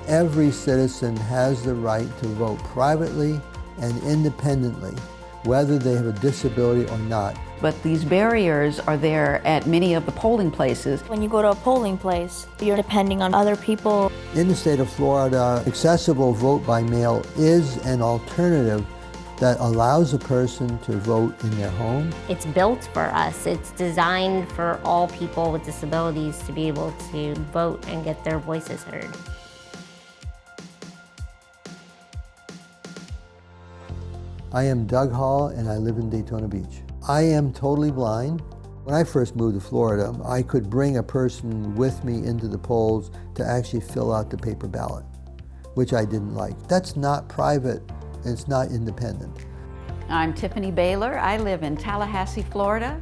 Every citizen has the right to vote privately and independently, whether they have a disability or not. But these barriers are there at many of the polling places. When you go to a polling place, you're depending on other people. In the state of Florida, accessible vote by mail is an alternative that allows a person to vote in their home. It's built for us. It's designed for all people with disabilities to be able to vote and get their voices heard. I am Doug Hall and I live in Daytona Beach. I am totally blind. When I first moved to Florida, I could bring a person with me into the polls to actually fill out the paper ballot, which I didn't like. That's not private, and it's not independent. I'm Tiffany Baylor. I live in Tallahassee, Florida.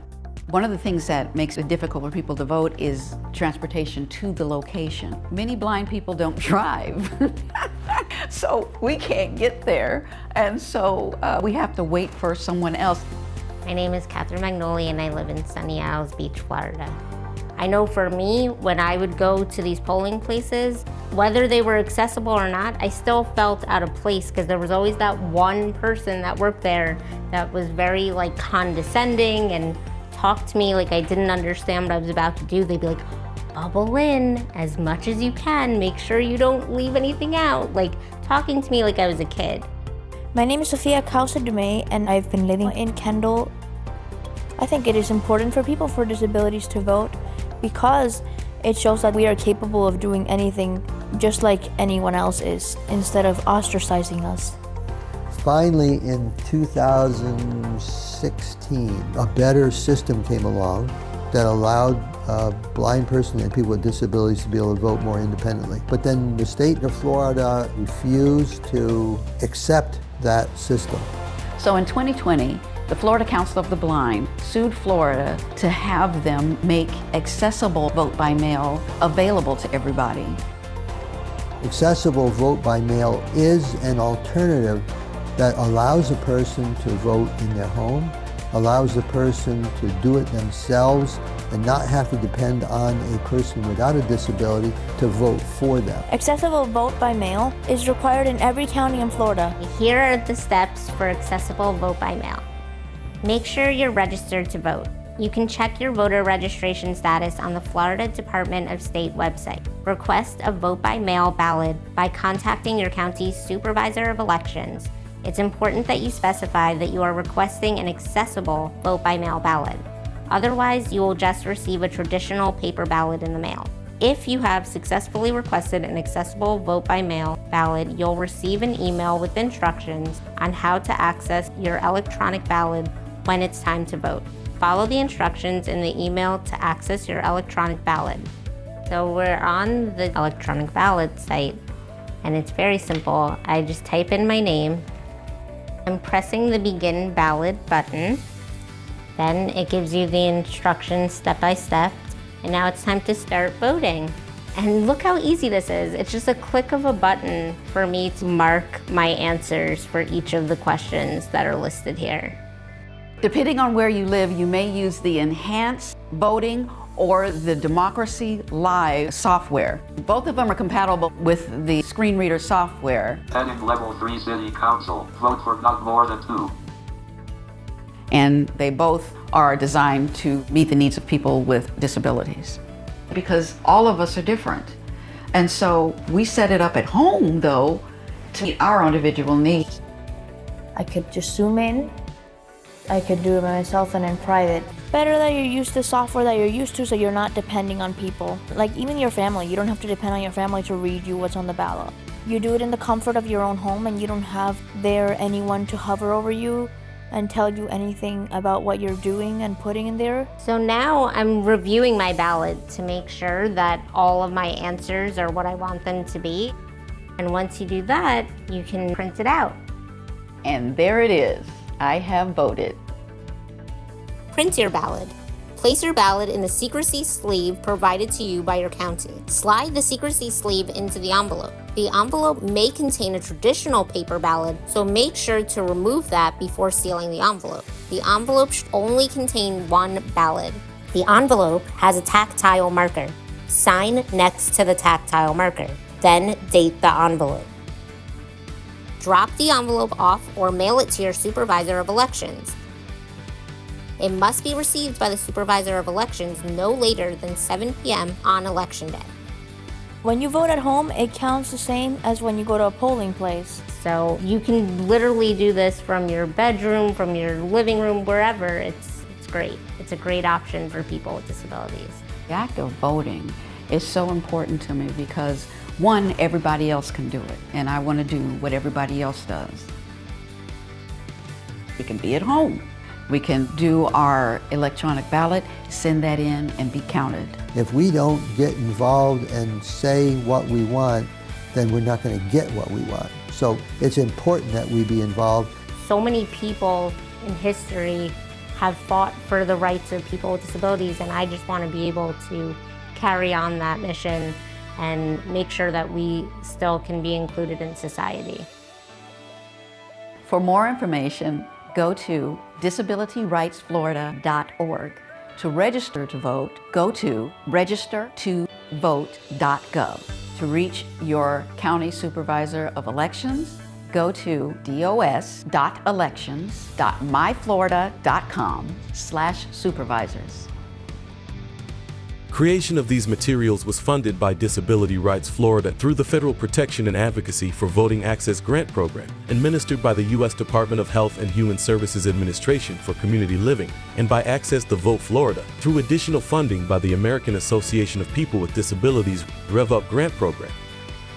One of the things that makes it difficult for people to vote is transportation to the location. Many blind people don't drive, so we can't get there, and so we have to wait for someone else. My name is Catherine Magnoli and I live in Sunny Isles Beach, Florida. I know for me, when I would go to these polling places, whether they were accessible or not, I still felt out of place because there was always that one person that worked there that was very condescending and talked to me like I didn't understand what I was about to do. They'd be like, bubble in as much as you can, make sure you don't leave anything out, talking to me like I was a kid. My name is Sophia Causa-Dumay and I've been living in Kendall. I think it is important for people with disabilities to vote because it shows that we are capable of doing anything just like anyone else is, instead of ostracizing us. Finally, in 2016, a better system came along that allowed a blind person and people with disabilities to be able to vote more independently. But then the state of Florida refused to accept that system. So in 2020, the Florida Council of the Blind sued Florida to have them make accessible vote by mail available to everybody. Accessible vote by mail is an alternative that allows a person to vote in their home, allows a person to do it themselves and not have to depend on a person without a disability to vote for them. Accessible vote by mail is required in every county in Florida. Here are the steps for accessible vote by mail. Make sure you're registered to vote. You can check your voter registration status on the Florida Department of State website. Request a vote by mail ballot by contacting your county's supervisor of elections. It's important that you specify that you are requesting an accessible vote by mail ballot. Otherwise, you will just receive a traditional paper ballot in the mail. If you have successfully requested an accessible vote by mail ballot, you'll receive an email with instructions on how to access your electronic ballot when it's time to vote. Follow the instructions in the email to access your electronic ballot. So we're on the electronic ballot site, and it's very simple. I just type in my name. I'm pressing the Begin Ballot button. Then it gives you the instructions step by step. And now it's time to start voting. And look how easy this is. It's just a click of a button for me to mark my answers for each of the questions that are listed here. Depending on where you live, you may use the enhanced voting or the Democracy Live software. Both of them are compatible with the screen reader software. Heading Level 3 City Council. Vote for not more than 2. And they both are designed to meet the needs of people with disabilities. Because all of us are different. And so we set it up at home, though, to meet our individual needs. I could just zoom in. I could do it by myself and in private. Better that you use the software that you're used to so you're not depending on people. Like even your family, you don't have to depend on your family to read you what's on the ballot. You do it in the comfort of your own home and you don't have anyone to hover over you and tell you anything about what you're doing and putting in there. So now I'm reviewing my ballot to make sure that all of my answers are what I want them to be. And once you do that, you can print it out. And there it is. I have voted. Print your ballot. Place your ballot in the secrecy sleeve provided to you by your county. Slide the secrecy sleeve into the envelope. The envelope may contain a traditional paper ballot, so make sure to remove that before sealing the envelope. The envelope should only contain one ballot. The envelope has a tactile marker. Sign next to the tactile marker. Then date the envelope. Drop the envelope off or mail it to your supervisor of elections. It must be received by the supervisor of elections no later than 7 p.m. on election day. When you vote at home, it counts the same as when you go to a polling place. So you can literally do this from your bedroom, from your living room, wherever. It's great. It's a great option for people with disabilities. The act of voting is so important to me because, one, everybody else can do it, and I want to do what everybody else does. We can be at home. We can do our electronic ballot, send that in, and be counted. If we don't get involved and say what we want, then we're not going to get what we want. So it's important that we be involved. So many people in history have fought for the rights of people with disabilities, and I just want to be able to carry on that mission and make sure that we still can be included in society. For more information, go to disabilityrightsflorida.org. To register to vote, go to registertovote.gov. To reach your county supervisor of elections, go to dos.elections.myflorida.com/supervisors. Creation of these materials was funded by Disability Rights Florida through the Federal Protection and Advocacy for Voting Access Grant Program, administered by the U.S. Department of Health and Human Services Administration for Community Living, and by Access the Vote Florida through additional funding by the American Association of People with Disabilities Rev Up Grant Program.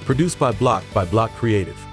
Produced by Block Creative.